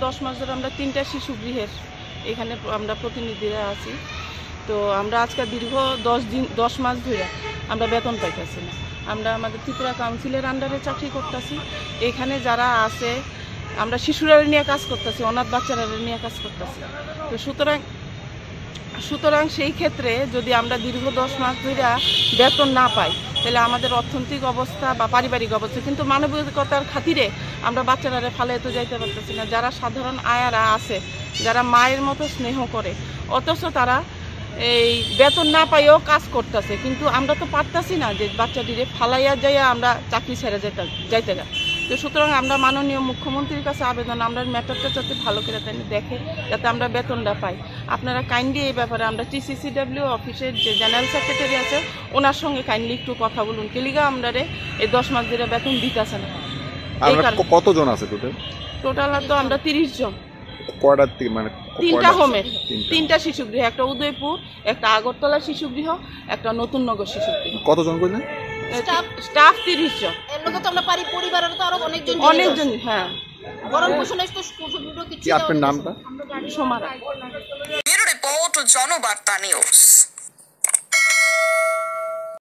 10 মাস ধরে আমরা 3টা শিশু গৃহের এখানে আমরা প্রতিনিধিরা আছি। তো আমরা আজকে দীর্ঘ 10 মাস ধরে আমরা বেতন পাইতেছি না। আমরা আমাদের ত্রিপুরা কাউন্সিলের আন্ডারে চাকরি করতেছি। এখানে যারা আছে আমরা শিশুরা নিয়ে কাজ করতেছি, অনাথ বাচ্চারা নিয়ে কাজ করতেছি। তো সুতরাং সেই ক্ষেত্রে যদি আমরা দীর্ঘ 10 মাস ধরে বেতন না পাই, তাহলে আমাদের অর্থনৈতিক অবস্থা বা পারিবারিক অবস্থা, কিন্তু মানবিকতার খাতিরে আমরা বাচ্চারা ফালে তো যাইতে পারতেছি না। যারা সাধারণ আয়ারা আছে, যারা মায়ের মতো স্নেহ করে, অথচ তারা এই বেতন না পাইও কাজ করতেছে, কিন্তু আমরা তো পারতাছি না যে বাচ্চাটিরে ফালাইয়া যাইয়া আমরা চাকরি ছেড়ে যাইতে গা। তো সুতরাং আমরা মাননীয় মুখ্যমন্ত্রীর কাছে আবেদন, আমরা ম্যাটারটা যাতে ভালো করে দেখে, যাতে আমরা বেতনটা পাই। আপনারা কাইন্ডলি এই ব্যাপারে আমরা TCCW অফিসের যে জেনারেল সেক্রেটারি আছে ওনার সঙ্গে কাইন্ডলি একটু কথা বলুন। কেলিগা আমরা এই 10 মাস ধরে বেতন দিতেছে না। কতজন আছে টোটাল তো আমরা 30 জন। মানে 3টা হোমে, 3টা শিশুগৃহ, একটা উদয়পুর, একটা আগরতলা শিশুগৃহ, একটা নতুন নগর শিশুগৃহ। কতজন কইলেন? স্টাফ 30 জন। এর লোকে তো আমরা পরিবারের তো আরো অনেকজন। হ্যাঁ, গরম পোষণে তো কিছু। আপনার নামটা? Somara. Bureau report, Janabarta news.